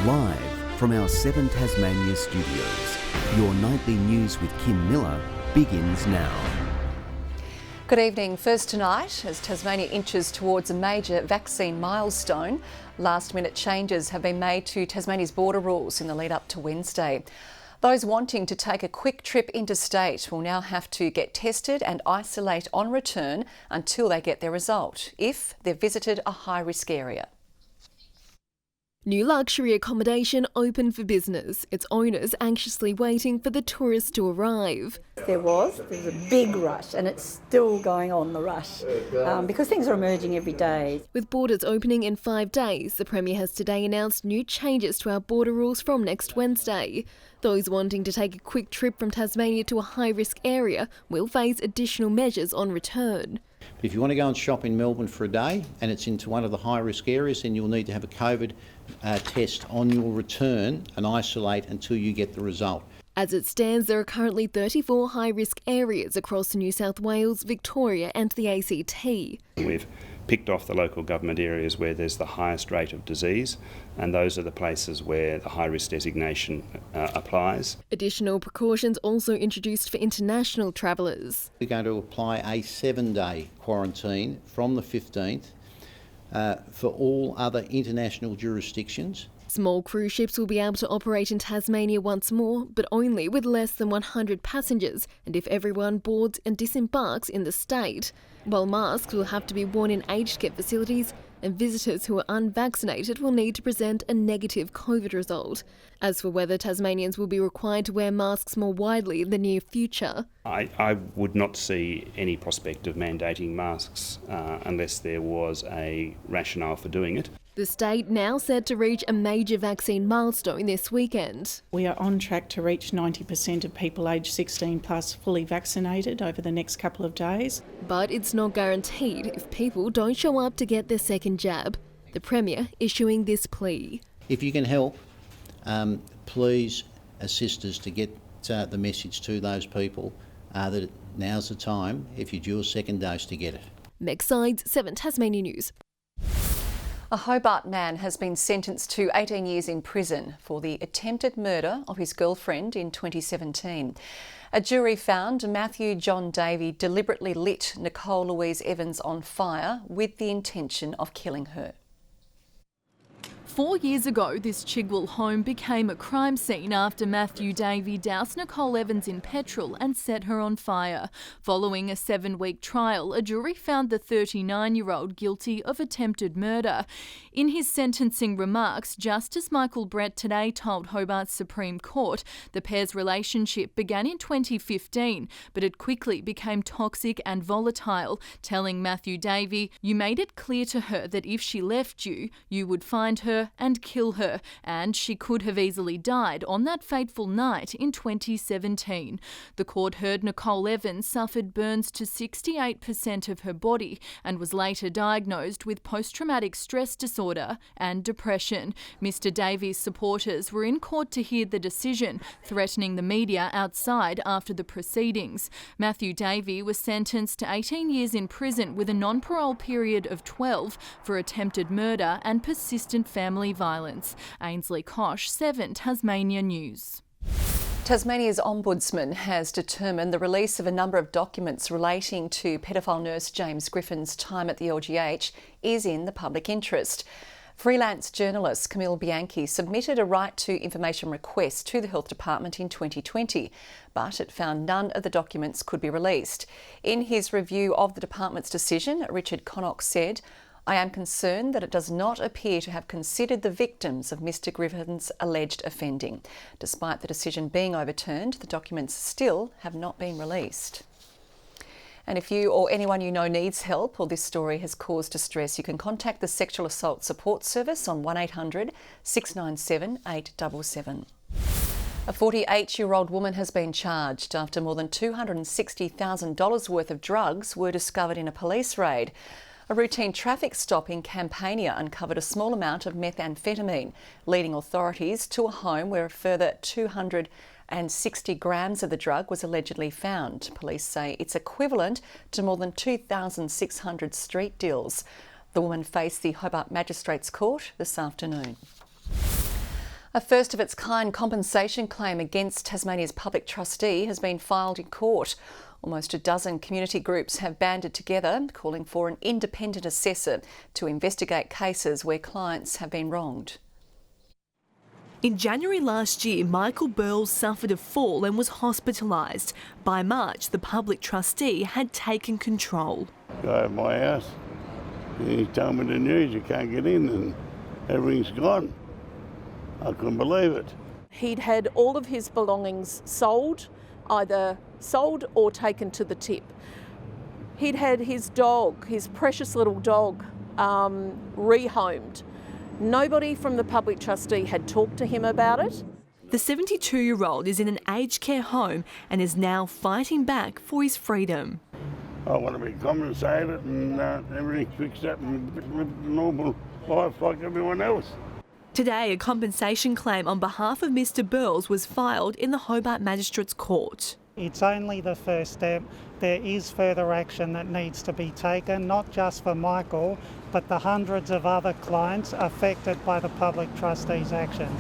Live from our 7 Tasmania studios, your nightly news with Kim Miller begins now. Good evening. First tonight, as Tasmania inches towards a major vaccine milestone, last-minute changes have been made to Tasmania's border rules in the lead up to Wednesday. Those wanting to take a quick trip interstate will now have to get tested and isolate on return until they get their result, if they've visited a high-risk area. New luxury accommodation open for business, its owners anxiously waiting for the tourists to arrive. There's a big rush, and it's still going on, the rush, because things are emerging every day. With borders opening in 5 days, the Premier has today announced new changes to our border rules from next Wednesday. Those wanting to take a quick trip from Tasmania to a high-risk area will face additional measures on return. But if you want to go and shop in Melbourne for a day and it's into one of the high-risk areas, then you'll need to have a COVID test on your return and isolate until you get the result. As it stands, there are currently 34 high-risk areas across New South Wales, Victoria and the ACT. We've picked off the local government areas where there's the highest rate of disease, and those are the places where the high-risk designation applies. Additional precautions also introduced for international travellers. We're going to apply a 7-day quarantine from the 15th for all other international jurisdictions. Small cruise ships will be able to operate in Tasmania once more, but only with less than 100 passengers and if everyone boards and disembarks in the state. While masks will have to be worn in aged care facilities, and visitors who are unvaccinated will need to present a negative COVID result. As for whether Tasmanians will be required to wear masks more widely in the near future, I would not see any prospect of mandating masks unless there was a rationale for doing it. The state now set to reach a major vaccine milestone this weekend. We are on track to reach 90% of people aged 16 plus fully vaccinated over the next couple of days. But it's not guaranteed if people don't show up to get their second jab. The Premier issuing this plea. If you can help, please assist us to get the message to those people that now's the time, if you're due a second dose, to get it. Meg Sides, 7 Tasmania News. A Hobart man has been sentenced to 18 years in prison for the attempted murder of his girlfriend in 2017. A jury found Matthew John Davey deliberately lit Nicole Louise Evans on fire with the intention of killing her. 4 years ago, this Chigwell home became a crime scene after Matthew Davey doused Nicole Evans in petrol and set her on fire. Following a 7-week trial, a jury found the 39-year-old guilty of attempted murder. In his sentencing remarks, Justice Michael Brett today told Hobart's Supreme Court the pair's relationship began in 2015, but it quickly became toxic and volatile, telling Matthew Davey, "You made it clear to her that if she left you, you would find her and kill her, and she could have easily died on that fateful night in 2017. The court heard Nicole Evans suffered burns to 68% of her body and was later diagnosed with post-traumatic stress disorder and depression. Mr Davies' supporters were in court to hear the decision, threatening the media outside after the proceedings. Matthew Davey was sentenced to 18 years in prison with a non-parole period of 12 for attempted murder and persistent family violence. Ainsley Kosh, 7 Tasmania News. Tasmania's Ombudsman has determined the release of a number of documents relating to pedophile nurse James Griffin's time at the LGH is in the public interest. Freelance journalist Camille Bianchi submitted a right to information request to the Health Department in 2020, but it found none of the documents could be released. In his review of the department's decision, Richard Connock said, "I am concerned that it does not appear to have considered the victims of Mr Griffin's alleged offending. Despite the decision being overturned, the documents still have not been released." And if you or anyone you know needs help or this story has caused distress, you can contact the Sexual Assault Support Service on 1800 697 877. A 48-year-old woman has been charged after more than $260,000 worth of drugs were discovered in a police raid. A routine traffic stop in Campania uncovered a small amount of methamphetamine, leading authorities to a home where a further 260 grams of the drug was allegedly found. Police say it's equivalent to more than 2,600 street deals. The woman faced the Hobart Magistrates Court this afternoon. A first-of-its-kind compensation claim against Tasmania's public trustee has been filed in court. Almost a dozen community groups have banded together, calling for an independent assessor to investigate cases where clients have been wronged. In January last year, Michael Burles suffered a fall and was hospitalised. By March, the public trustee had taken control. Guy at my house, he told me the news, you can't get in and everything's gone. I couldn't believe it. He'd had all of his belongings sold, either sold or taken to the tip. He'd had his dog, his precious little dog, rehomed. Nobody from the public trustee had talked to him about it. The 72-year-old is in an aged care home and is now fighting back for his freedom. I want to be compensated and everything fixed up and live a normal life like everyone else. Today, a compensation claim on behalf of Mr Burles was filed in the Hobart Magistrates Court. It's only the first step. There is further action that needs to be taken, not just for Michael, but the hundreds of other clients affected by the public trustee's actions.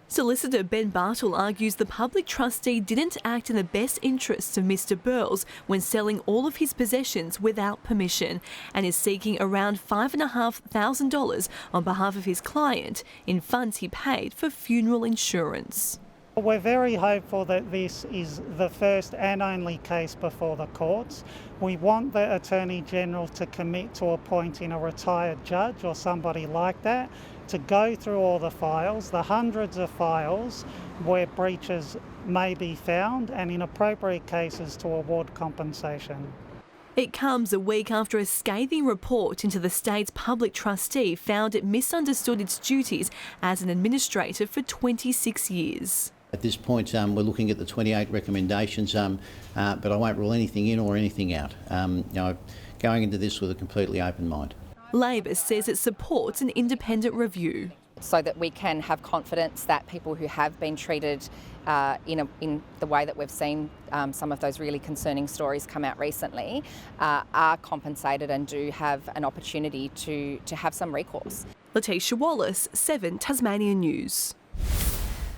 Solicitor Ben Bartle argues the public trustee didn't act in the best interests of Mr Burles when selling all of his possessions without permission, and is seeking around $5,500 on behalf of his client in funds he paid for funeral insurance. We're very hopeful that this is the first and only case before the courts. We want the Attorney-General to commit to appointing a retired judge or somebody like that to go through all the files, the hundreds of files where breaches may be found, and in appropriate cases to award compensation. It comes a week after a scathing report into the state's public trustee found it misunderstood its duties as an administrator for 26 years. At this point, we're looking at the 28 recommendations, but I won't rule anything in or anything out. Going into this with a completely open mind. Labor says it supports an independent review, so that we can have confidence that people who have been treated in the way that we've seen some of those really concerning stories come out recently are compensated and do have an opportunity to have some recourse. Letitia Wallace, 7 Tasmania News.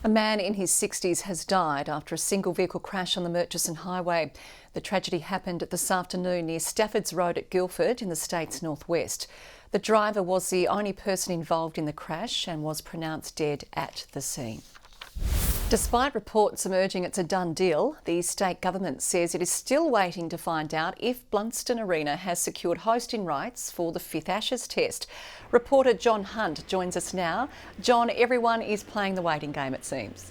A man in his 60s has died after a single vehicle crash on the Murchison Highway. The tragedy happened this afternoon near Staffords Road at Guildford in the state's northwest. The driver was the only person involved in the crash and was pronounced dead at the scene. Despite reports emerging it's a done deal, the state government says it is still waiting to find out if Blunston Arena has secured hosting rights for the 5th Ashes Test. Reporter John Hunt joins us now. John, everyone is playing the waiting game, it seems.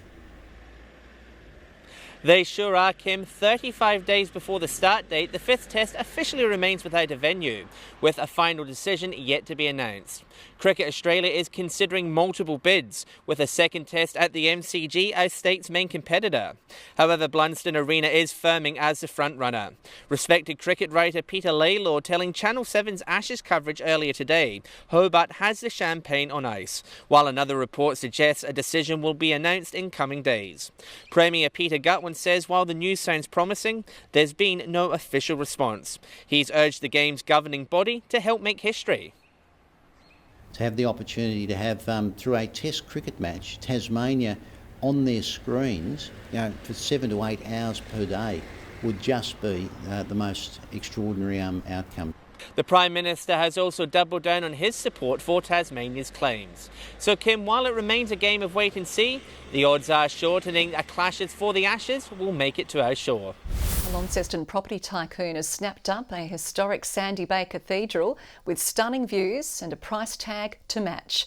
They sure are, Kim. 35 days before the start date, the 5th Test officially remains without a venue, with a final decision yet to be announced. Cricket Australia is considering multiple bids, with a second test at the MCG as state's main competitor. However, Blunston Arena is firming as the front-runner. Respected cricket writer Peter Laylaw telling Channel 7's Ashes coverage earlier today, Hobart has the champagne on ice, while another report suggests a decision will be announced in coming days. Premier Peter Gutwin says while the news sounds promising, there's been no official response. He's urged the game's governing body to help make history. To have the opportunity to have, through a test cricket match, Tasmania on their screens, for 7 to 8 hours per day would just be the most extraordinary outcome. The Prime Minister has also doubled down on his support for Tasmania's claims. So, Kim, while it remains a game of wait and see, the odds are shortening that clashes for the Ashes will make it to our shore. A Launceston property tycoon has snapped up a historic Sandy Bay Cathedral with stunning views and a price tag to match.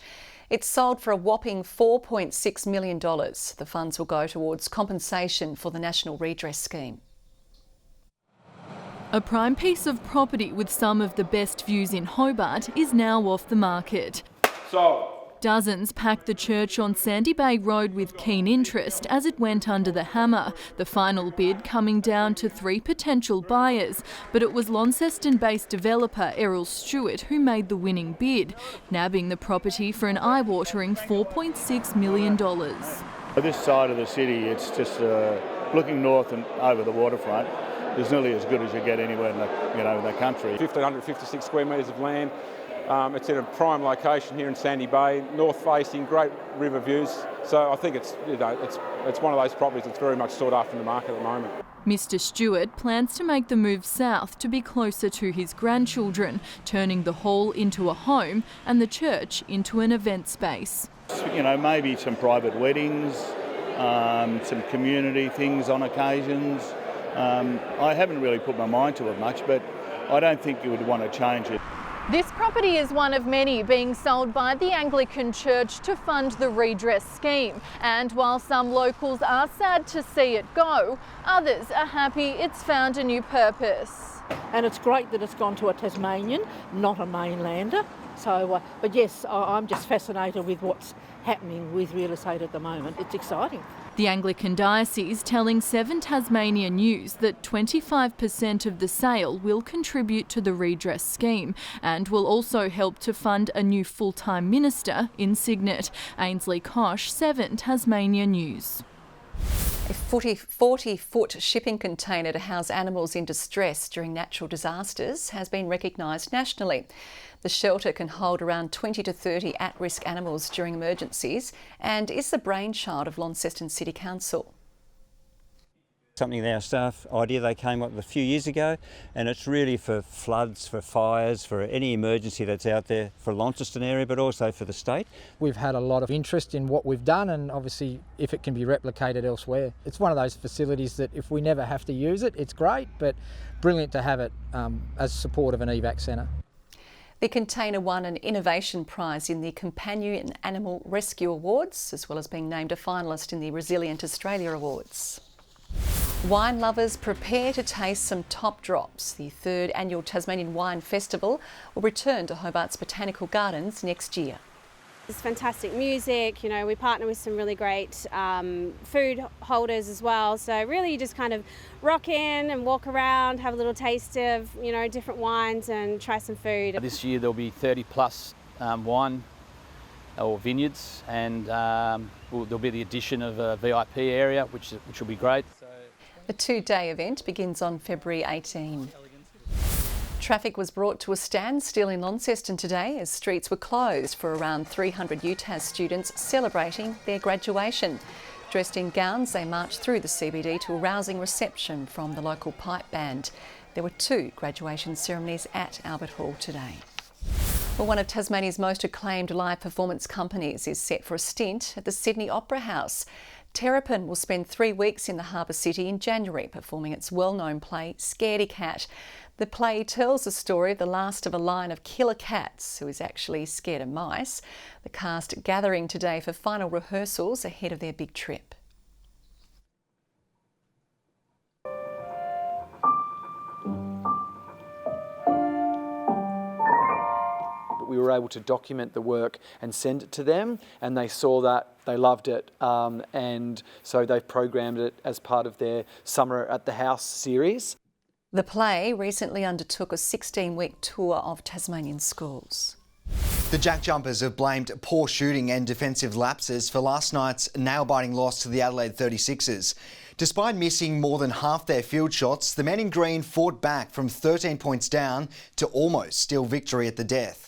It's sold for a whopping $4.6 million. The funds will go towards compensation for the National Redress Scheme. A prime piece of property with some of the best views in Hobart is now off the market. Dozens packed the church on Sandy Bay Road with keen interest as it went under the hammer, the final bid coming down to 3 potential buyers. But it was Launceston-based developer Errol Stewart who made the winning bid, nabbing the property for an eye-watering $4.6 million. This side of the city, it's just looking north and over the waterfront. It's nearly as good as you get anywhere in the country. 1,556 square metres of land, It's in a prime location here in Sandy Bay, north facing, great river views. So I think it's one of those properties that's very much sought after in the market at the moment. Mr. Stewart plans to make the move south to be closer to his grandchildren, turning the hall into a home and the church into an event space. You know, maybe some private weddings, some community things on occasions. I haven't really put my mind to it much, but I don't think you would want to change it. This property is one of many being sold by the Anglican Church to fund the redress scheme. And while some locals are sad to see it go, others are happy it's found a new purpose. And it's great that it's gone to a Tasmanian, not a mainlander. So, but yes, I'm just fascinated with what's happening with real estate at the moment. It's exciting. The Anglican Diocese telling 7 Tasmania News that 25% of the sale will contribute to the redress scheme and will also help to fund a new full-time minister in Signet. Ainsley Kosh, 7 Tasmania News. A 40-foot shipping container to house animals in distress during natural disasters has been recognised nationally. The shelter can hold around 20 to 30 at-risk animals during emergencies and is the brainchild of Launceston City Council. Something that our staff idea they came up with a few years ago, and it's really for floods, for fires, for any emergency that's out there for Launceston area, but also for the state. We've had a lot of interest in what we've done, and obviously if it can be replicated elsewhere. It's one of those facilities that if we never have to use it, it's great, but brilliant to have it as support of an evac centre. The container won an Innovation Prize in the Companion Animal Rescue Awards, as well as being named a finalist in the Resilient Australia Awards. Wine lovers, prepare to taste some top drops. The 3rd annual Tasmanian Wine Festival will return to Hobart's Botanical Gardens next year. There's fantastic music, you know, we partner with some really great food holders as well. So really you just kind of rock in and walk around, have a little taste of, you know, different wines and try some food. This year there'll be 30 plus wine or vineyards, and there'll be the addition of a VIP area, which will be great. The 2-day event begins on February 18. Traffic was brought to a standstill in Launceston today as streets were closed for around 300 UTAS students celebrating their graduation. Dressed in gowns, they marched through the CBD to a rousing reception from the local pipe band. There were 2 graduation ceremonies at Albert Hall today. Well, one of Tasmania's most acclaimed live performance companies is set for a stint at the Sydney Opera House. Terrapin will spend 3 weeks in the harbour city in January performing its well-known play Scaredy Cat. The play tells the story of the last of a line of killer cats who is actually scared of mice. The cast gathering today for final rehearsals ahead of their big trip. We were able to document the work and send it to them, and they saw that, they loved it, and so they've programmed it as part of their Summer at the House series. The play recently undertook a 16-week tour of Tasmanian schools. The JackJumpers have blamed poor shooting and defensive lapses for last night's nail-biting loss to the Adelaide 36ers. Despite missing more than half their field shots, the men in green fought back from 13 points down to almost steal victory at the death.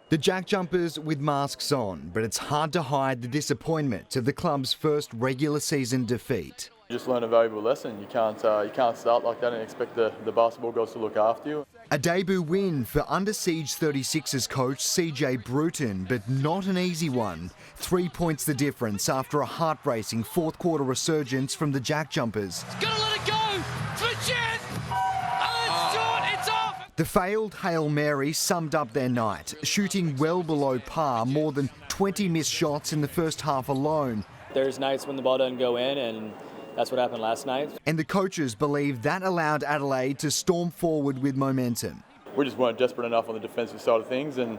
The JackJumpers with masks on, but it's hard to hide the disappointment of the club's first regular season defeat. You just learn a valuable lesson. You can't start like that and expect the basketball girls to look after you. A debut win for under siege 36ers coach CJ Bruton, but not an easy one. 3 points the difference after a heart-racing fourth quarter resurgence from the JackJumpers. Gotta let it go! For a chance! Oh, it's short! It's off! The failed Hail Mary summed up their night, shooting well below par, more than 20 missed shots in the first half alone. There's nights when the ball doesn't go in, and that's what happened last night. And the coaches believe that allowed Adelaide to storm forward with momentum. We just weren't desperate enough on the defensive side of things, and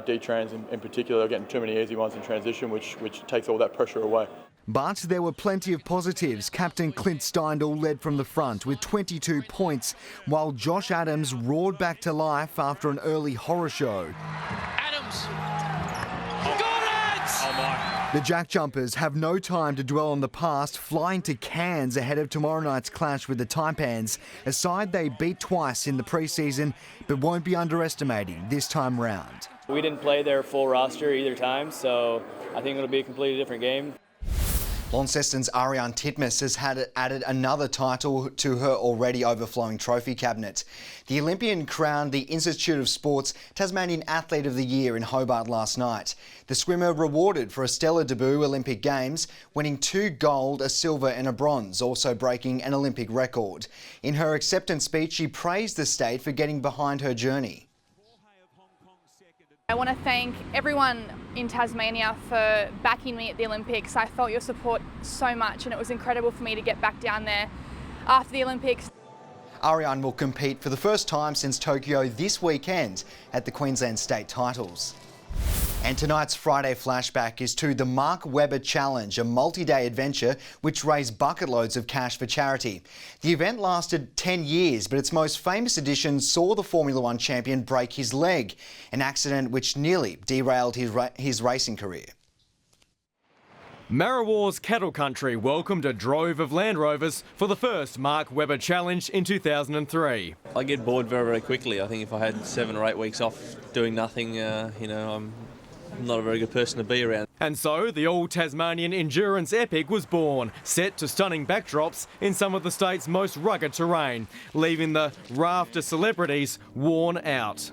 D-Trans in particular are getting too many easy ones in transition, which takes all that pressure away. But there were plenty of positives. Captain Clint Steindl led from the front with 22 points, while Josh Adams roared back to life after an early horror show. Adams! Got it! Oh my! The JackJumpers have no time to dwell on the past, flying to Cairns ahead of tomorrow night's clash with the Taipans, a side they beat twice in the pre-season but won't be underestimating this time round. We didn't play their full roster either time, so I think it'll be a completely different game. Launceston's Ariane Titmus has added another title to her already overflowing trophy cabinet. The Olympian crowned the Institute of Sport's Tasmanian Athlete of the Year in Hobart last night. The swimmer rewarded for a stellar debut Olympic Games, winning 2 gold, a silver and a bronze, also breaking an Olympic record. In her acceptance speech, she praised the state for getting behind her journey. I want to thank everyone in Tasmania for backing me at the Olympics. I felt your support so much and it was incredible for me to get back down there after the Olympics. Ariane will compete for the first time since Tokyo this weekend at the Queensland State Titles. And tonight's Friday flashback is to the Mark Webber Challenge, a multi-day adventure which raised bucket loads of cash for charity. The event lasted 10 years, but its most famous edition saw the Formula One champion break his leg, an accident which nearly derailed his racing career. Marrawar's cattle country welcomed a drove of Land Rovers for the first Mark Webber Challenge in 2003. I get bored very, very quickly. I think if I had 7 or 8 weeks off doing nothing, I'm not a very good person to be around. And so the all-Tasmanian endurance epic was born, set to stunning backdrops in some of the state's most rugged terrain, leaving the raft of celebrities worn out.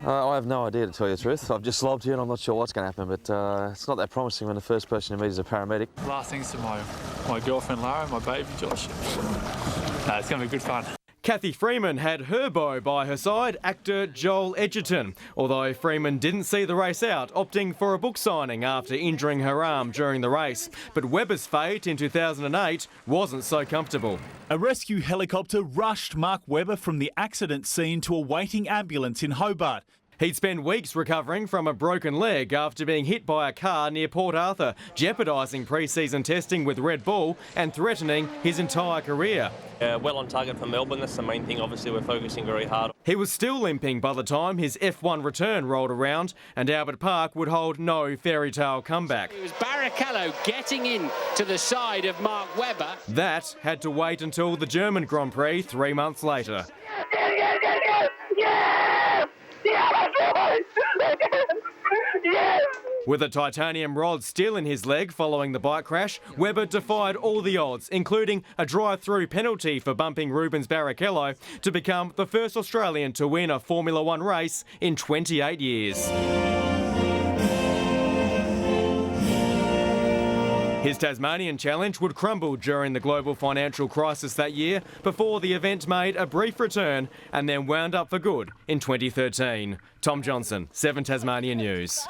I have no idea, to tell you the truth. I've just lobbed here and I'm not sure what's going to happen, but it's not that promising when the first person you meet is a paramedic. Last things to my girlfriend Lara, my baby Josh. It's going to be good fun. Kathy Freeman had her beau by her side, actor Joel Edgerton, although Freeman didn't see the race out, opting for a book signing after injuring her arm during the race. But Webber's fate in 2008 wasn't so comfortable. A rescue helicopter rushed Mark Webber from the accident scene to a waiting ambulance in Hobart. He'd spend weeks recovering from a broken leg after being hit by a car near Port Arthur, jeopardising pre-season testing with Red Bull and threatening his entire career. Well on target for Melbourne, that's the main thing. Obviously, we're focusing very hard. He was still limping by the time his F1 return rolled around, and Albert Park would hold no fairy tale comeback. It was Barrichello getting in to the side of Mark Webber. That had to wait until the German Grand Prix 3 months later. With a titanium rod still in his leg following the bike crash, Webber defied all the odds, including a drive-through penalty for bumping Rubens Barrichello, to become the first Australian to win a Formula One race in 28 years. His Tasmanian challenge would crumble during the global financial crisis that year before the event made a brief return and then wound up for good in 2013. Tom Johnson, 7 Tasmania News.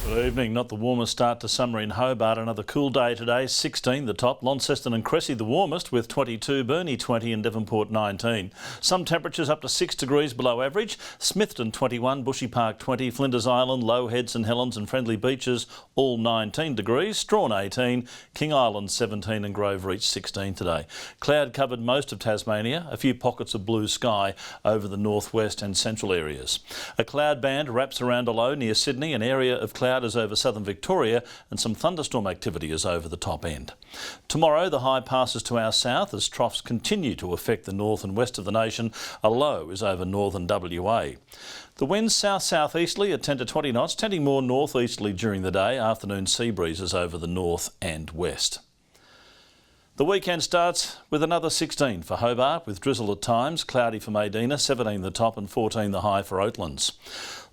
Good evening. Not the warmest start to summer in Hobart. Another cool day today. 16 the top. Launceston and Cressy the warmest with 22, Burnie 20 and Devonport 19. Some temperatures up to 6 degrees below average. Smithton 21, Bushy Park 20, Flinders Island, Low Head, St Helens and Friendly Beaches all 19 degrees. Strawn 18, King Island 17 and Grove Reach 16 today. Cloud covered most of Tasmania. A few pockets of blue sky over the northwest and central areas. A cloud band wraps around a low near Sydney. An area of cloud is over southern Victoria and some thunderstorm activity is over the top end. Tomorrow the high passes to our south as troughs continue to affect the north and west of the nation. A low is over northern WA. The winds south-southeasterly at 10 to 20 knots, tending more northeasterly during the day. Afternoon sea breezes over the north and west. The weekend starts with another 16 for Hobart with drizzle at times, cloudy for Medina, 17 the top and 14 the high for Oatlands.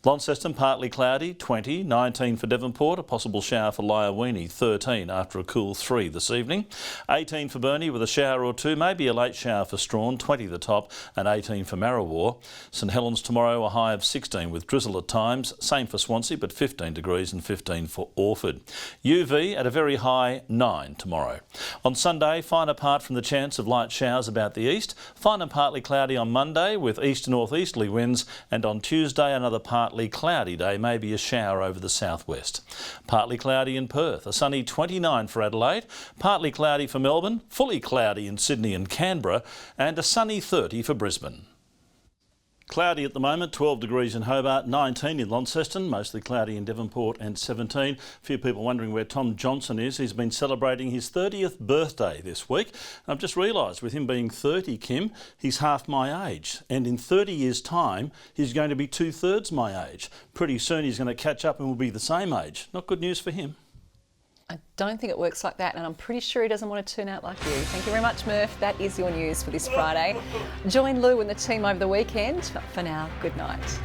Launceston partly cloudy, 20, 19 for Devonport, a possible shower for Lyowini, 13 after a cool 3 this evening. 18 for Burnie with a shower or two, maybe a late shower for Strawn, 20 the top and 18 for Marrawar. St Helens tomorrow a high of 16 with drizzle at times, same for Swansea but 15 degrees and 15 for Orford. UV at a very high 9 tomorrow. On Sunday, fine apart from the chance of light showers about the east, fine and partly cloudy on Monday with east to northeasterly winds, and on Tuesday another partly cloudy day, maybe a shower over the southwest. Partly cloudy in Perth, a sunny 29 for Adelaide, partly cloudy for Melbourne, fully cloudy in Sydney and Canberra, and a sunny 30 for Brisbane. Cloudy at the moment, 12 degrees in Hobart, 19 in Launceston, mostly cloudy in Devonport and 17. A few people wondering where Tom Johnson is. He's been celebrating his 30th birthday this week. And I've just realised with him being 30, Kim, he's half my age. And in 30 years' time, he's going to be 2/3 my age. Pretty soon he's going to catch up and will be the same age. Not good news for him. I don't think it works like that, and I'm pretty sure he doesn't want to turn out like you. Thank you very much, Murph. That is your news for this Friday. Join Lou and the team over the weekend. For now, good night.